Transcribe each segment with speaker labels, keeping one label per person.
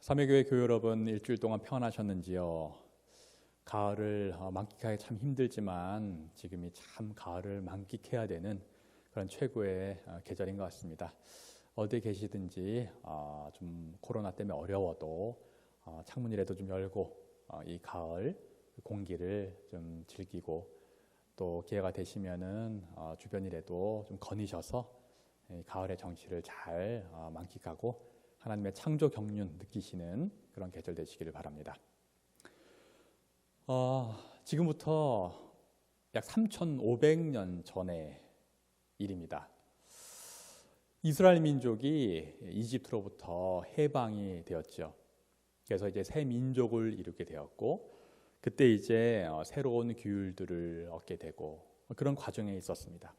Speaker 1: 삼위교회 교회 여러분, 일주일 동안 평안하셨는지요? 가을을 만끽하기 참 힘들지만 지금이 참 가을을 만끽해야 되는 그런 최고의 계절인 것 같습니다. 어디에 계시든지 좀 코로나 때문에 어려워도 창문이라도 좀 열고 이 가을 공기를 좀 즐기고, 또 기회가 되시면은 주변이라도 좀 거니셔서 가을의 정취를 잘 만끽하고 하나님의 창조 경륜 느끼시는 그런 계절 되시기를 바랍니다. 지금부터 약 3,500년 전의 일입니다. 이스라엘 민족이 이집트로부터 해방이 되었죠. 그래서 이제 새 민족을 이루게 되었고, 그때 이제 새로운 규율들을 얻게 되고 그런 과정에 있었습니다.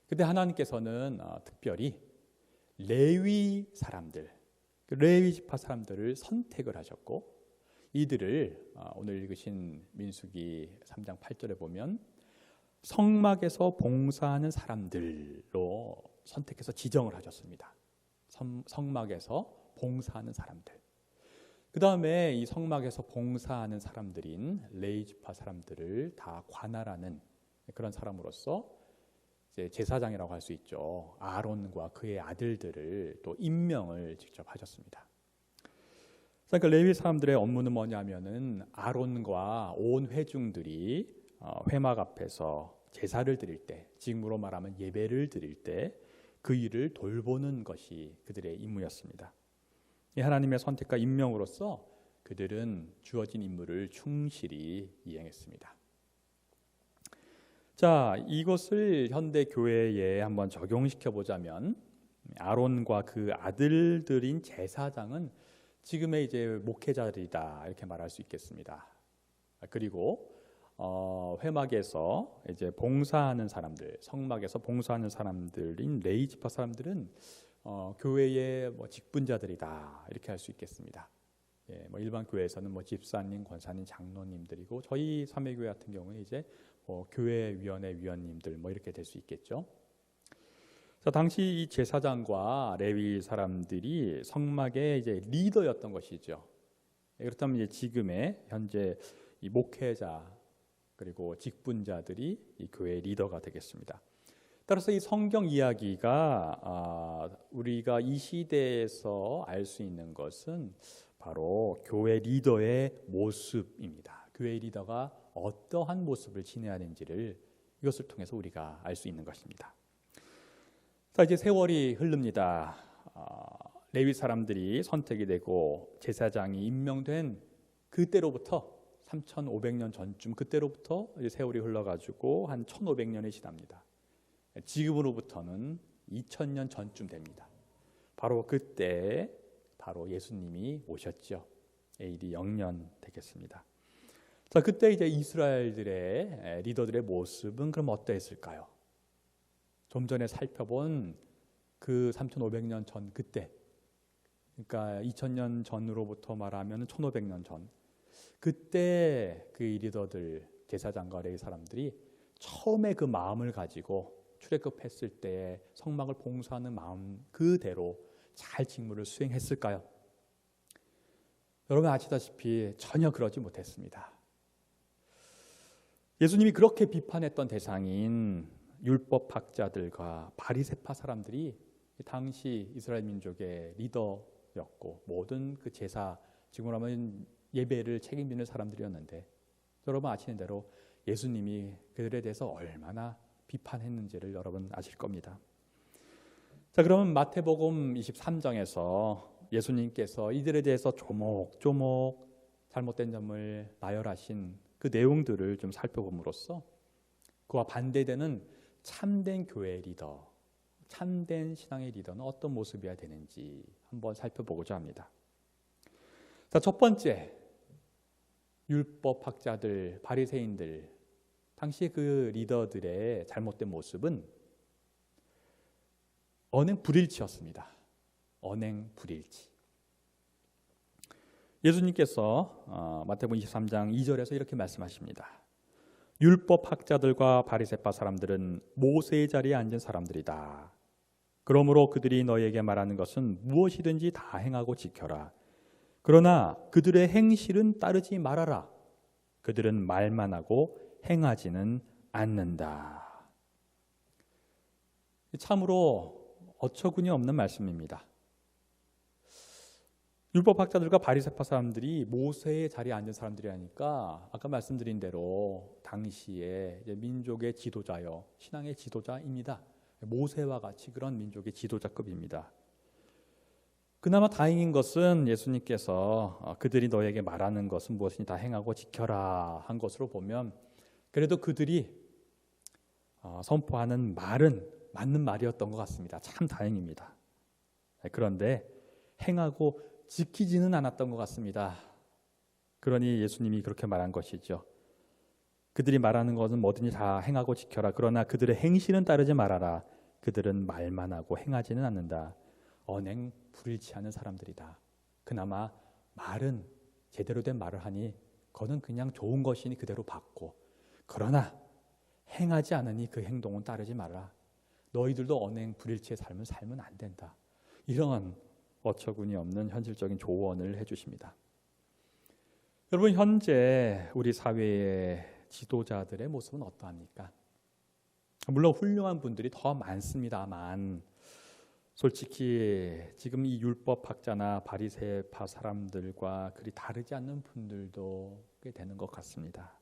Speaker 1: 그때 하나님께서는 특별히 레위 사람들, 레위 지파 사람들을 선택을 하셨고, 이들을 오늘 읽으신 민수기 3장 8절에 보면 성막에서 봉사하는 사람들로 선택해서 지정을 하셨습니다. 성막에서 봉사하는 사람들. 그 다음에 이 성막에서 봉사하는 사람들인 레위 지파 사람들을 다 관할하는 그런 사람으로서 이제 제사장이라고 할 수 있죠. 아론과 그의 아들들을 또 임명을 직접 하셨습니다. 그러니까 레위 사람들의 업무는 뭐냐면은 아론과 온 회중들이 회막 앞에서 제사를 드릴 때, 지금으로 말하면 예배를 드릴 때 그 일을 돌보는 것이 그들의 임무였습니다. 이 하나님의 선택과 임명으로서 그들은 주어진 임무를 충실히 이행했습니다. 자, 이것을 현대 교회에 한번 적용시켜 보자면 아론과 그 아들들인 제사장은 지금의 이제 목회자들이다, 이렇게 말할 수 있겠습니다. 그리고 회막에서 이제 봉사하는 사람들, 성막에서 봉사하는 사람들인 레위 지파 사람들은 교회의 직분자들이다, 이렇게 할 수 있겠습니다. 일반 교회에서는 집사님, 권사님, 장로님들이고, 저희 삼위교회 같은 경우는 이제 교회위원회 위원님들 이렇게 될 수 있겠죠. 그래서 당시 이 제사장과 레위 사람들이 성막의 이제 리더였던 것이죠. 그렇다면 이제 지금의 현재 이 목회자 그리고 직분자들이 이 교회의 리더가 되겠습니다. 따라서 이 성경 이야기가 우리가 이 시대에서 알 수 있는 것은 바로 교회 리더의 모습입니다. 교회 리더가 어떠한 모습을 지내야 하는지를 이것을 통해서 우리가 알 수 있는 것입니다. 자, 이제 세월이 흐릅니다. 레위 사람들이 선택이 되고 제사장이 임명된 그때로부터 3,500년 전쯤, 그때로부터 세월이 흘러가지고 한 1,500년이 지납니다. 지금으로부터는 2,000년 전쯤 됩니다. 바로 그때 바로 예수님이 오셨죠. AD 0년 되겠습니다. 자, 그때 이제 이스라엘들의 리더들의 모습은 그럼 어떠했을까요? 좀 전에 살펴본 그 3,500년 전 그때, 그러니까 2,000년 전으로부터 말하면 1,500년 전, 그때 그 리더들, 제사장과 레위 사람들이 처음에 그 마음을 가지고 출애굽했을 때 성막을 봉사하는 마음 그대로 잘 직무를 수행했을까요? 여러분 아시다시피 전혀 그러지 못했습니다. 예수님이 그렇게 비판했던 대상인 율법학자들과 바리새파 사람들이 당시 이스라엘 민족의 리더였고, 모든 그 제사, 지금으로 하면 예배를 책임지는 사람들이었는데, 여러분 아시는 대로 예수님이 그들에 대해서 얼마나 비판했는지를 여러분 아실 겁니다. 자, 그러면 마태복음 23장에서 예수님께서 이들에 대해서 조목조목 잘못된 점을 나열하신 그 내용들을 좀 살펴봄으로써 그와 반대되는 참된 교회의 리더, 참된 신앙의 리더는 어떤 모습이어야 되는지 한번 살펴보고자 합니다. 자, 첫 번째, 율법학자들, 바리새인들, 당시 그 리더들의 잘못된 모습은 언행불일치였습니다. 언행불일치. 예수님께서 마태복음 23장 2절에서 이렇게 말씀하십니다. 율법학자들과 바리새파 사람들은 모세의 자리에 앉은 사람들이다. 그러므로 그들이 너희에게 말하는 것은 무엇이든지 다 행하고 지켜라. 그러나 그들의 행실은 따르지 말아라. 그들은 말만 하고 행하지는 않는다. 참으로 어처구니 없는 말씀입니다. 율법학자들과 바리새파 사람들이 모세의 자리에 앉은 사람들이라니까 아까 말씀드린 대로 당시에 이제 민족의 지도자요, 신앙의 지도자입니다. 모세와 같이 그런 민족의 지도자급입니다. 그나마 다행인 것은 예수님께서 그들이 너에게 말하는 것은 무엇이니 다 행하고 지켜라 한 것으로 보면 그래도 그들이 선포하는 말은 맞는 말이었던 것 같습니다. 참 다행입니다. 그런데 행하고 지키지는 않았던 것 같습니다. 그러니 예수님이 그렇게 말한 것이죠. 그들이 말하는 것은 뭐든지 다 행하고 지켜라. 그러나 그들의 행실은 따르지 말아라. 그들은 말만 하고 행하지는 않는다. 언행 불일치하는 사람들이다. 그나마 말은 제대로 된 말을 하니 그거는 그냥 좋은 것이니 그대로 받고, 그러나 행하지 않으니 그 행동은 따르지 말라. 너희들도 언행 불일치의 삶을 살면 안 된다. 이런 어처구니 없는 현실적인 조언을 해주십니다. 여러분, 현재 우리 사회의 지도자들의 모습은 어떠합니까? 물론 훌륭한 분들이 더 많습니다만 솔직히 지금 이 율법학자나 바리새파 사람들과 그리 다르지 않는 분들도 꽤 되는 것 같습니다.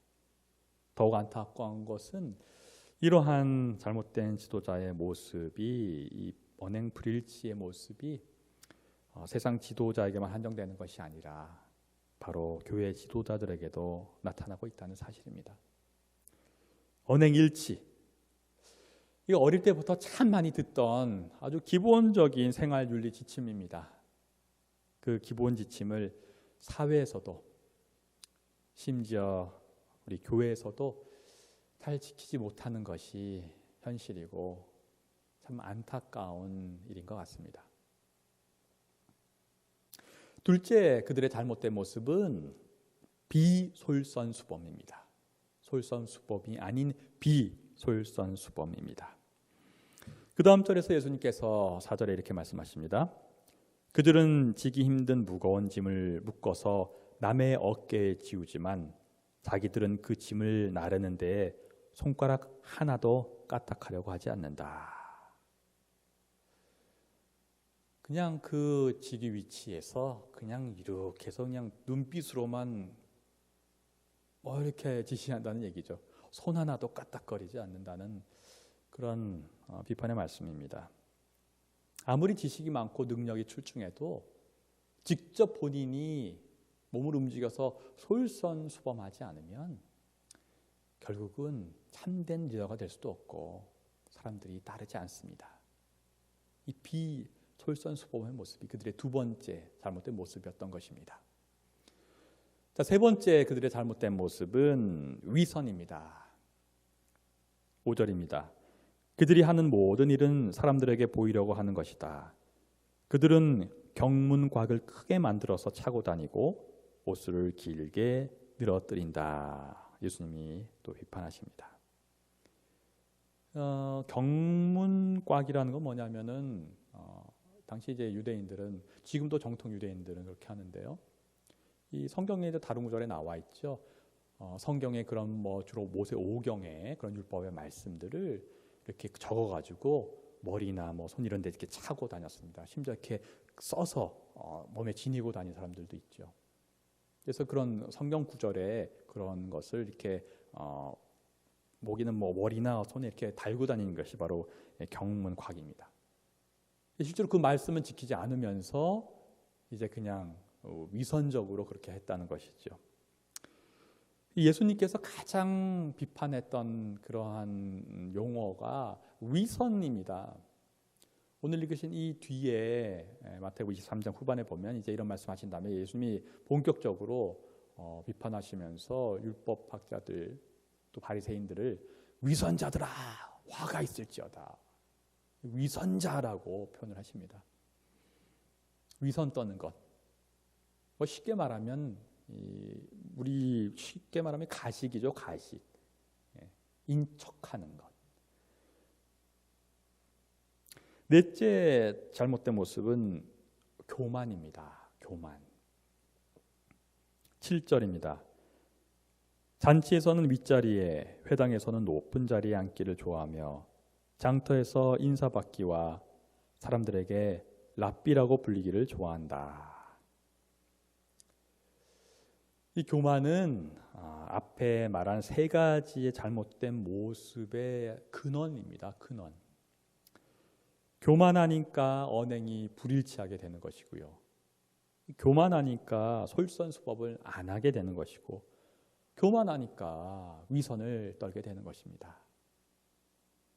Speaker 1: 더욱 안타까운 것은 이러한 잘못된 지도자의 모습이, 이 언행 불일치의 모습이 세상 지도자에게만 한정되는 것이 아니라 바로 교회 지도자들에게도 나타나고 있다는 사실입니다. 언행일치, 이거 어릴 때부터 참 많이 듣던 아주 기본적인 생활윤리 지침입니다. 그 기본 지침을 사회에서도 심지어 우리 교회에서도 잘 지키지 못하는 것이 현실이고 참 안타까운 일인 것 같습니다. 둘째, 그들의 잘못된 모습은 비솔선수범입니다. 솔선수범이 아닌 비솔선수범입니다. 그 다음 절에서 예수님께서 4절에 이렇게 말씀하십니다. 그들은 지기 힘든 무거운 짐을 묶어서 남의 어깨에 지우지만 자기들은 그 짐을 나르는 데에 손가락 하나도 까딱하려고 하지 않는다. 그냥 그 지기 위치에서 그냥 이렇게 해서 그냥 눈빛으로만 이렇게 지시한다는 얘기죠. 손 하나도 까딱거리지 않는다는 그런 비판의 말씀입니다. 아무리 지식이 많고 능력이 출중해도 직접 본인이 몸을 움직여서 솔선수범하지 않으면 결국은 참된 리더가 될 수도 없고 사람들이 따르지 않습니다. 이 비솔선수범의 모습이 그들의 두 번째 잘못된 모습이었던 것입니다. 자, 세 번째 그들의 잘못된 모습은 위선입니다. 5절입니다. 그들이 하는 모든 일은 사람들에게 보이려고 하는 것이다. 그들은 경문곽을 크게 만들어서 차고 다니고 옷을 길게 늘어뜨린다. 예수님이 또 비판하십니다. 경문곽이라는 건 뭐냐면은 당시 이제 유대인들은, 지금도 정통 유대인들은 그렇게 하는데요. 이 성경에 다른 구절에 나와 있죠. 성경에 그런 주로 모세 5경에 그런 율법의 말씀들을 이렇게 적어가지고 머리나 손 이런 데 이렇게 차고 다녔습니다. 심지어 이렇게 써서 몸에 지니고 다니는 사람들도 있죠. 그래서 그런 성경 구절에 그런 것을 이렇게 목에는 머리나 손에 이렇게 달고 다니는 것이 바로 경문곽입니다. 실제로 그 말씀은 지키지 않으면서 이제 그냥 위선적으로 그렇게 했다는 것이죠. 예수님께서 가장 비판했던 그러한 용어가 위선입니다. 오늘 읽으신 이 뒤에 마태복음 23장 후반에 보면 이제 이런 말씀하신 다음에 예수님이 본격적으로 비판하시면서 율법학자들 또 바리새인들을 위선자들아 화가 있을지어다, 위선자라고 표현을 하십니다. 위선 떠는 것, 쉽게 말하면 우리 쉽게 말하면 가식이죠. 가식, 인척하는 것. 넷째 잘못된 모습은 교만입니다. 교만. 7절입니다. 잔치에서는 윗자리에, 회당에서는 높은 자리에 앉기를 좋아하며 장터에서 인사받기와 사람들에게 랍비라고 불리기를 좋아한다. 이 교만은 앞에 말한 세 가지의 잘못된 모습의 근원입니다. 근원. 교만하니까 언행이 불일치하게 되는 것이고요. 교만하니까 솔선수범을 안 하게 되는 것이고, 교만하니까 위선을 떨게 되는 것입니다.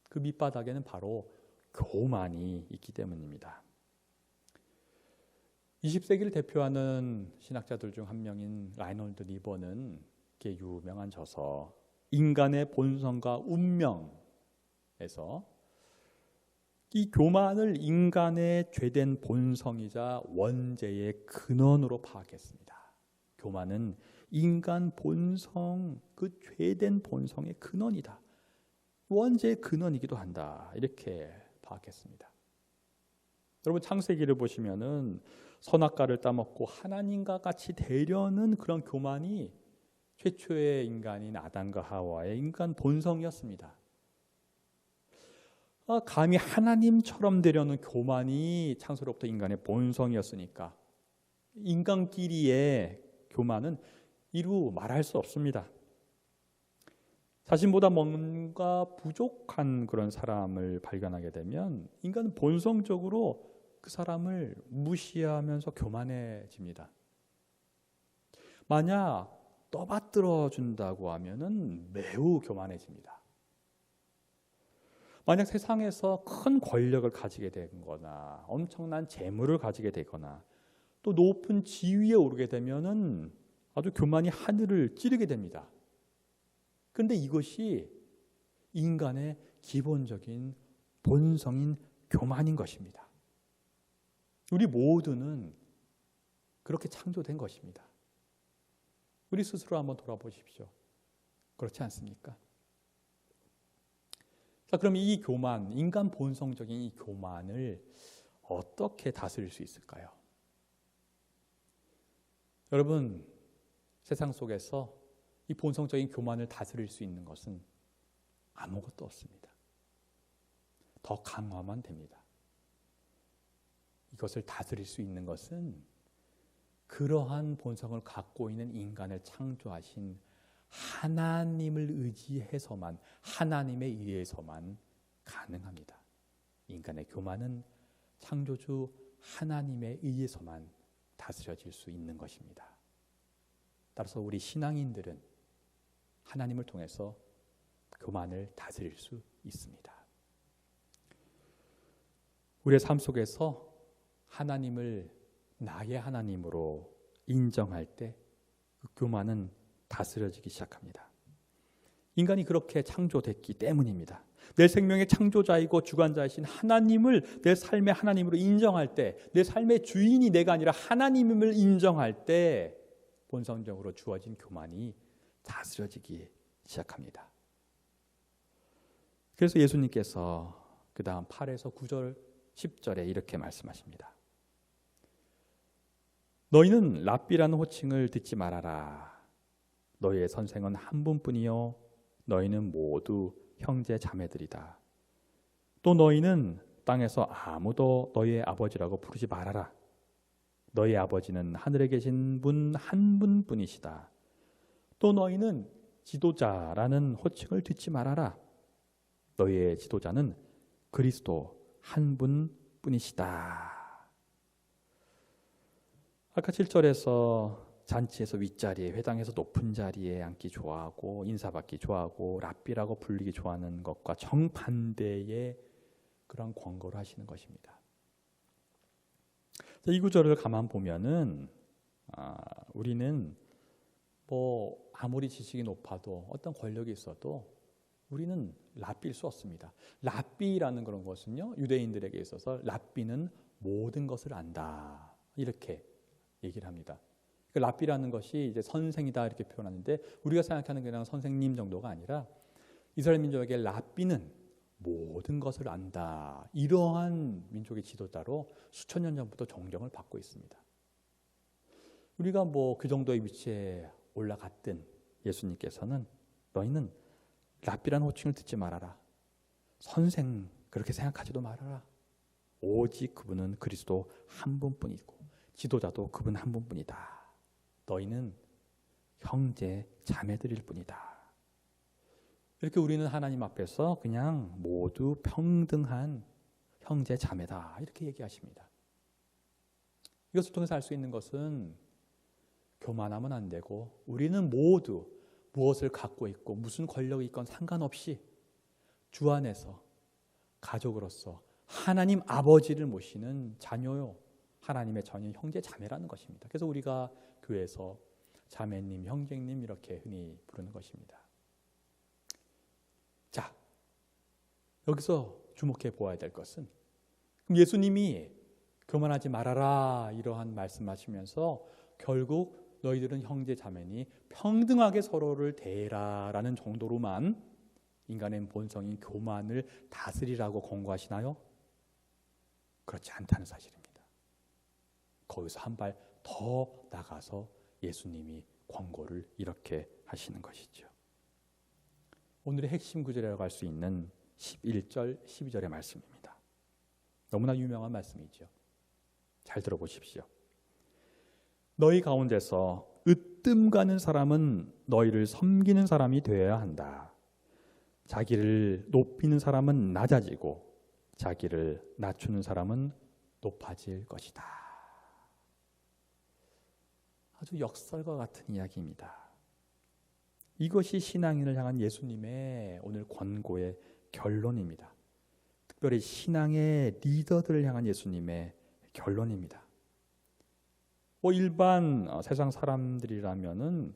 Speaker 1: 그 밑바닥에는 바로 교만이 있기 때문입니다. 20세기를 대표하는 신학자들 중 한 명인 라이놀드 리버는 이렇게 유명한 저서 인간의 본성과 운명에서 이 교만을 인간의 죄된 본성이자 원죄의 근원으로 파악했습니다. 교만은 인간 본성, 그 죄된 본성의 근원이다. 원죄의 근원이기도 한다. 이렇게 파악했습니다. 여러분 창세기를 보시면은 선악과를 따먹고 하나님과 같이 되려는 그런 교만이 최초의 인간인 아담과 하와의 인간 본성이었습니다. 감히 하나님처럼 되려는 교만이 창세로부터 인간의 본성이었으니까 인간끼리의 교만은 이루 말할 수 없습니다. 자신보다 뭔가 부족한 그런 사람을 발견하게 되면 인간은 본성적으로 그 사람을 무시하면서 교만해집니다. 만약 떠받들어 준다고 하면은 매우 교만해집니다. 만약 세상에서 큰 권력을 가지게 되거나 엄청난 재물을 가지게 되거나 또 높은 지위에 오르게 되면은 아주 교만이 하늘을 찌르게 됩니다. 그런데 이것이 인간의 기본적인 본성인 교만인 것입니다. 우리 모두는 그렇게 창조된 것입니다. 우리 스스로 한번 돌아보십시오. 그렇지 않습니까? 자, 그럼 이 교만, 인간 본성적인 이 교만을 어떻게 다스릴 수 있을까요? 여러분, 세상 속에서 이 본성적인 교만을 다스릴 수 있는 것은 아무것도 없습니다. 더 강화만 됩니다. 이것을 다스릴 수 있는 것은 그러한 본성을 갖고 있는 인간을 창조하신 하나님을 의지해서만, 하나님에 의해서만 가능합니다. 인간의 교만은 창조주 하나님에 의해서만 다스려질 수 있는 것입니다. 따라서 우리 신앙인들은 하나님을 통해서 교만을 다스릴 수 있습니다. 우리의 삶 속에서 하나님을 나의 하나님으로 인정할 때 그 교만은 다스려지기 시작합니다. 인간이 그렇게 창조됐기 때문입니다. 내 생명의 창조자이고 주관자이신 하나님을 내 삶의 하나님으로 인정할 때, 내 삶의 주인이 내가 아니라 하나님임을 인정할 때 본성적으로 주어진 교만이 다스려지기 시작합니다. 그래서 예수님께서 그 다음 8에서 9절 10절에 이렇게 말씀하십니다. 너희는 랍비라는 호칭을 듣지 말아라. 너희의 선생은 한 분뿐이요 너희는 모두 형제 자매들이다. 또 너희는 땅에서 아무도 너희의 아버지라고 부르지 말아라. 너희 아버지는 하늘에 계신 분 한 분뿐이시다. 또 너희는 지도자라는 호칭을 듣지 말아라. 너희의 지도자는 그리스도 한 분뿐이시다. 아까 7절에서 잔치에서 윗자리에, 회당에서 높은 자리에 앉기 좋아하고 인사받기 좋아하고 랍비라고 불리기 좋아하는 것과 정반대의 그런 권고를 하시는 것입니다. 이 구절을 가만 보면은 우리는 뭐 아무리 지식이 높아도 어떤 권력이 있어도 우리는 랍비일 수 없습니다. 랍비라는 그런 것은요, 유대인들에게 있어서 랍비는 모든 것을 안다 이렇게 얘기를 합니다. 그 랍비라는 것이 이제 선생이다 이렇게 표현하는데 우리가 생각하는 그냥 선생님 정도가 아니라 이스라엘 민족에게 랍비는 모든 것을 안다. 이러한 민족의 지도자로 수천 년 전부터 존경을 받고 있습니다. 우리가 뭐 그 정도의 위치에 올라갔든 예수님께서는 너희는 랍비라는 호칭을 듣지 말아라. 선생 그렇게 생각하지도 말아라. 오직 그분은 그리스도 한 분뿐이고 지도자도 그분 한 분뿐이다. 너희는 형제 자매들일 뿐이다. 이렇게 우리는 하나님 앞에서 그냥 모두 평등한 형제 자매다 이렇게 얘기하십니다. 이것을 통해서 알 수 있는 것은 교만하면 안 되고 우리는 모두 무엇을 갖고 있고 무슨 권력이 있건 상관없이 주 안에서 가족으로서 하나님 아버지를 모시는 자녀요. 하나님의 자녀 형제 자매라는 것입니다. 그래서 우리가 교회에서 자매님, 형제님 이렇게 흔히 부르는 것입니다. 자, 여기서 주목해 보아야 될 것은 예수님이 교만하지 말아라 이러한 말씀하시면서 결국 너희들은 형제 자매니 평등하게 서로를 대해라라는 정도로만 인간의 본성인 교만을 다스리라고 권고하시나요? 그렇지 않다는 사실입니다. 거기서 한 발 더 나가서 예수님이 권고를 이렇게 하시는 것이죠. 오늘의 핵심 구절이라고 할 수 있는 11절, 12절의 말씀입니다. 너무나 유명한 말씀이죠. 잘 들어보십시오. 너희 가운데서 으뜸 가는 사람은 너희를 섬기는 사람이 되어야 한다. 자기를 높이는 사람은 낮아지고 자기를 낮추는 사람은 높아질 것이다. 아주 역설과 같은 이야기입니다. 이것이 신앙인을 향한 예수님의 오늘 권고의 결론입니다. 특별히 신앙의 리더들을 향한 예수님의 결론입니다. 일반 세상 사람들이라면은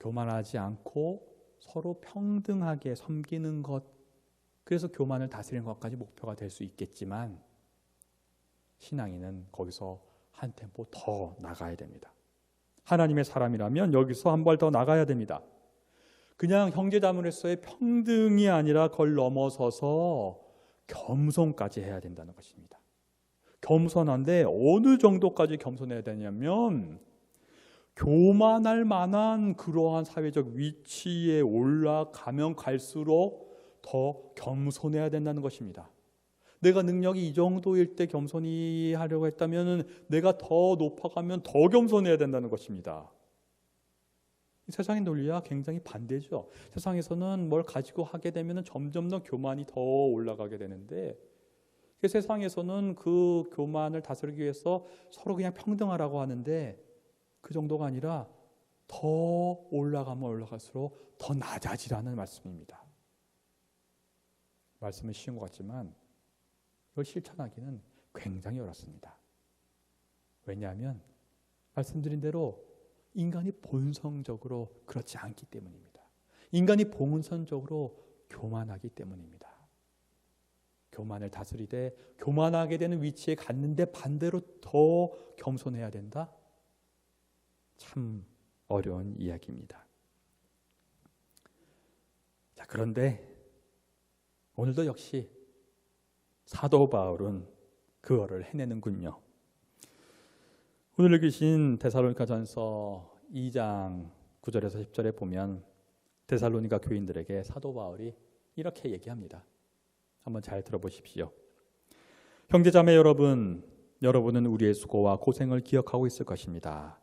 Speaker 1: 교만하지 않고 서로 평등하게 섬기는 것, 그래서 교만을 다스리는 것까지 목표가 될 수 있겠지만 신앙인은 거기서 한 템포 더 나가야 됩니다. 하나님의 사람이라면 여기서 한 발 더 나가야 됩니다. 그냥 형제자매로서의 평등이 아니라 그걸 넘어서서 겸손까지 해야 된다는 것입니다. 겸손한데 어느 정도까지 겸손해야 되냐면 교만할 만한 그러한 사회적 위치에 올라가면 갈수록 더 겸손해야 된다는 것입니다. 내가 능력이 이 정도일 때 겸손히 하려고 했다면 내가 더 높아가면 더 겸손해야 된다는 것입니다. 세상의 논리와 굉장히 반대죠. 세상에서는 뭘 가지고 하게 되면 점점 더 교만이 더 올라가게 되는데 세상에서는 그 교만을 다스리기 위해서 서로 그냥 평등하라고 하는데 그 정도가 아니라 더 올라가면 올라갈수록 더 낮아지라는 말씀입니다. 말씀은 쉬운 것 같지만 이걸 실천하기는 굉장히 어렵습니다. 왜냐하면 말씀드린 대로 인간이 본성적으로 그렇지 않기 때문입니다. 인간이 본성적으로 교만하기 때문입니다. 교만을 다스리되 교만하게 되는 위치에 갔는데 반대로 더 겸손해야 된다? 참 어려운 이야기입니다. 자, 그런데 오늘도 역시 사도 바울은 그거를 해내는군요. 오늘 읽으신 데살로니가전서 2장 9절에서 10절에 보면 데살로니가 교인들에게 사도 바울이 이렇게 얘기합니다. 한번 잘 들어보십시오. 형제자매 여러분, 여러분은 우리의 수고와 고생을 기억하고 있을 것입니다.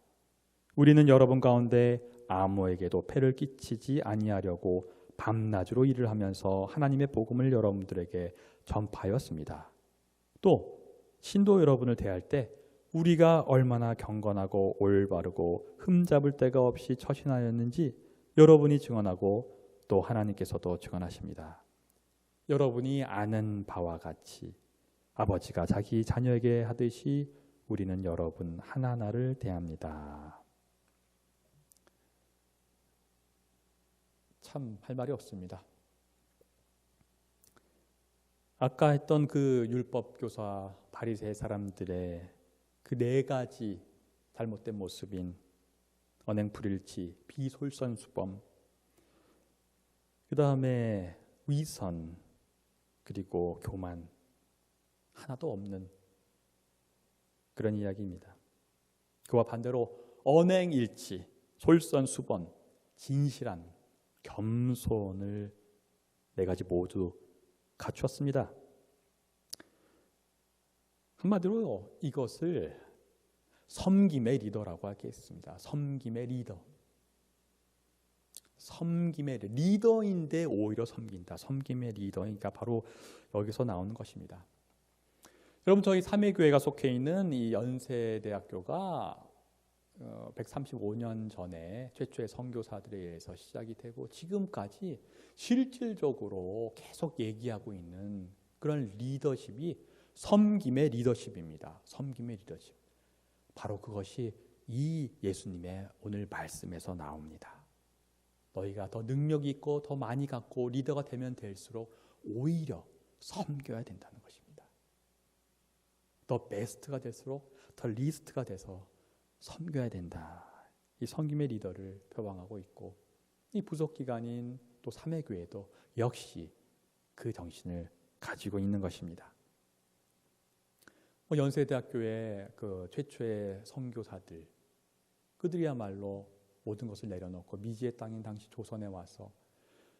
Speaker 1: 우리는 여러분 가운데 아무에게도 폐를 끼치지 아니하려고 밤낮으로 일을 하면서 하나님의 복음을 여러분들에게 전파하였습니다. 또 신도 여러분을 대할 때 우리가 얼마나 경건하고 올바르고 흠잡을 데가 없이 처신하였는지 여러분이 증언하고 또 하나님께서도 증언하십니다. 여러분이 아는 바와 같이 아버지가 자기 자녀에게 하듯이 우리는 여러분 하나하나를 대합니다. 참 할 말이 없습니다. 아까 했던 그 율법 교사 바리새 사람들의 그 네 가지 잘못된 모습인 언행불일치, 비솔선수범, 그 다음에 위선, 그리고 교만, 하나도 없는 그런 이야기입니다. 그와 반대로 언행일치, 솔선수범, 진실한, 겸손을 네 가지 모두 갖추었습니다. 한마디로 이것을 섬김의 리더라고 하겠습니다. 섬김의 리더. 섬김의 리더인데 오히려 섬긴다. 섬김의 리더니까 바로 여기서 나오는 것입니다. 여러분, 저희 삼회교회가 속해 있는 이 연세대학교가 135년 전에 최초의 선교사들에 의해서 시작이 되고 지금까지 실질적으로 계속 얘기하고 있는 그런 리더십이 섬김의 리더십입니다. 섬김의 리더십. 바로 그것이 이 예수님의 오늘 말씀에서 나옵니다. 너희가 더 능력이 있고 더 많이 갖고 리더가 되면 될수록 오히려 섬겨야 된다는 것입니다. 더 베스트가 될수록 더 리스트가 돼서 섬겨야 된다. 이 섬김의 리더를 표방하고 있고 이 부속기관인 또 삼회교회도 역시 그 정신을 가지고 있는 것입니다. 연세대학교의 그 최초의 선교사들, 그들이야말로 모든 것을 내려놓고 미지의 땅인 당시 조선에 와서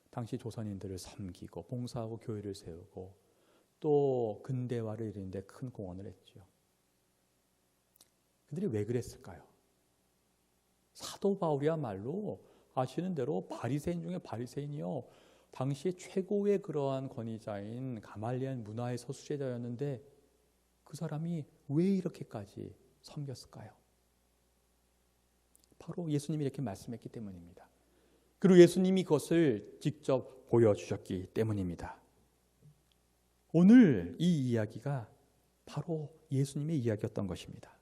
Speaker 1: 당시 조선인들을 섬기고 봉사하고 교회를 세우고 또 근대화를 이루는 데 큰 공헌을 했죠. 그들이 왜 그랬을까요? 사도 바울이야말로 아시는 대로 바리새인 중에 바리새인이요, 당시 최고의 그러한 권위자인 가말리엘 문화의 서수제자였는데 그 사람이 왜 이렇게까지 섬겼을까요? 바로 예수님이 이렇게 말씀했기 때문입니다. 그리고 예수님이 그것을 직접 보여주셨기 때문입니다. 오늘 이 이야기가 바로 예수님의 이야기였던 것입니다.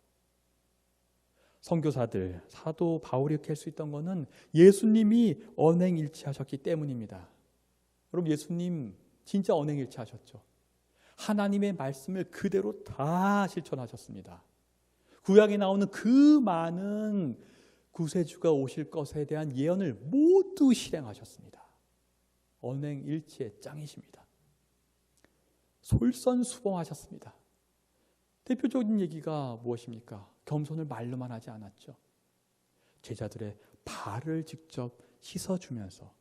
Speaker 1: 선교사들, 사도 바울이 이렇게 할 수 있던 것은 예수님이 언행일치하셨기 때문입니다. 여러분, 예수님 진짜 언행일치하셨죠. 하나님의 말씀을 그대로 다 실천하셨습니다. 구약에 나오는 그 많은 구세주가 오실 것에 대한 예언을 모두 실행하셨습니다. 언행일치의 짱이십니다. 솔선수범하셨습니다. 대표적인 얘기가 무엇입니까? 겸손을 말로만 하지 않았죠. 제자들의 발을 직접 씻어주면서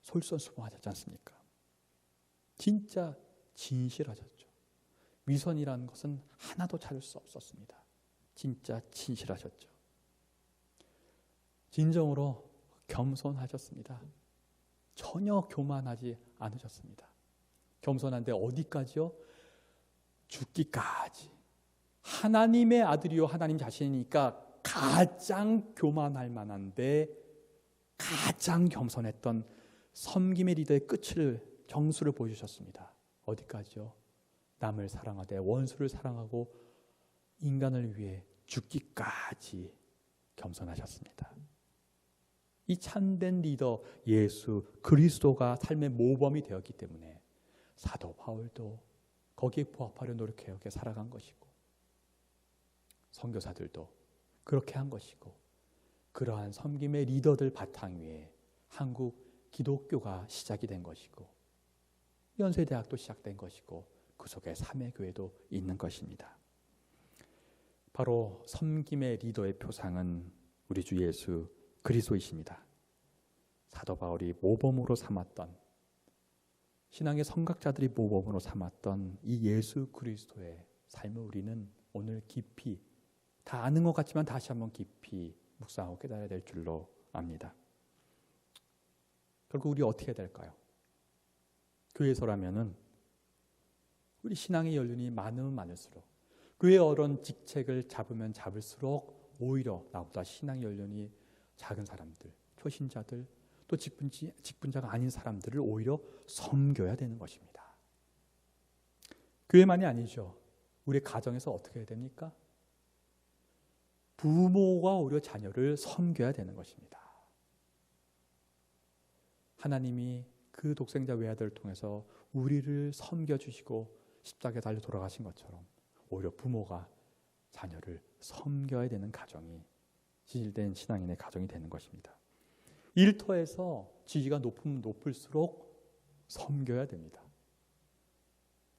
Speaker 1: 솔선수범하셨지 않습니까? 진짜 진실하셨죠. 위선이라는 것은 하나도 찾을 수 없었습니다. 진짜 진실하셨죠. 진정으로 겸손하셨습니다. 전혀 교만하지 않으셨습니다. 겸손한데 어디까지요? 죽기까지. 하나님의 아들이요 하나님 자신이니까 가장 교만할 만한데 가장 겸손했던 섬김의 리더의 끝을, 정수를 보여주셨습니다. 어디까지요? 남을 사랑하되 원수를 사랑하고 인간을 위해 죽기까지 겸손하셨습니다. 이 참된 리더 예수 그리스도가 삶의 모범이 되었기 때문에 사도 바울도 거기에 부합하려 노력해 이렇게 살아간 것이고 선교사들도 그렇게 한 것이고 그러한 섬김의 리더들 바탕 위에 한국 기독교가 시작이 된 것이고 연세대학도 시작된 것이고 그 속에 삼회교회도 있는 것입니다. 바로 섬김의 리더의 표상은 우리 주 예수 그리스도이십니다. 사도 바울이 모범으로 삼았던, 신앙의 선각자들이 모범으로 삼았던 이 예수 그리스도의 삶을 우리는 오늘 깊이, 다 아는 것 같지만 다시 한번 깊이 묵상하고 깨달아야 될 줄로 압니다. 결국 우리 어떻게 해야 될까요? 교회에서라면은 우리 신앙의 연륜이 많으면 많을수록, 교회의 어떤 직책을 잡으면 잡을수록 오히려 나보다 신앙의 연륜이 작은 사람들, 초신자들, 또 직분자가 아닌 사람들을 오히려 섬겨야 되는 것입니다. 교회만이 아니죠. 우리 가정에서 어떻게 해야 됩니까? 부모가 오히려 자녀를 섬겨야 되는 것입니다. 하나님이 그 독생자 외아들을 통해서 우리를 섬겨주시고 십자가에 달려 돌아가신 것처럼 오히려 부모가 자녀를 섬겨야 되는 가정이 지질된 신앙인의 가정이 되는 것입니다. 일터에서 지위가 높으면 높을수록 섬겨야 됩니다.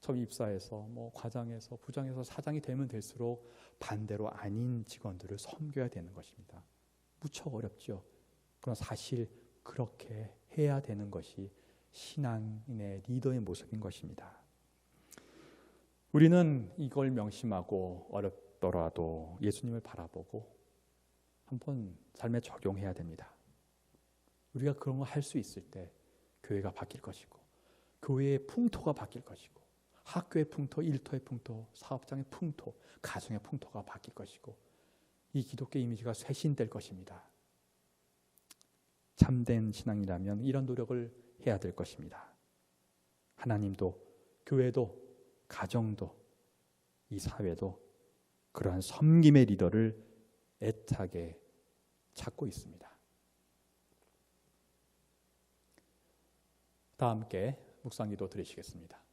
Speaker 1: 처음 입사해서 뭐 과장에서 부장에서 사장이 되면 될수록 반대로 아닌 직원들을 섬겨야 되는 것입니다. 무척 어렵죠. 그러나 사실 그렇게 해야 되는 것이 신앙인의 리더의 모습인 것입니다. 우리는 이걸 명심하고 어렵더라도 예수님을 바라보고 한번 삶에 적용해야 됩니다. 우리가 그런 거 할 수 있을 때 교회가 바뀔 것이고, 교회의 풍토가 바뀔 것이고, 학교의 풍토, 일터의 풍토, 사업장의 풍토, 가정의 풍토가 바뀔 것이고, 이 기독교 이미지가 쇄신될 것입니다. 참된 신앙이라면 이런 노력을 해야 될 것입니다. 하나님도, 교회도, 가정도, 이 사회도 그러한 섬김의 리더를 애타게 찾고 있습니다. 다 함께 묵상기도 드리시겠습니다.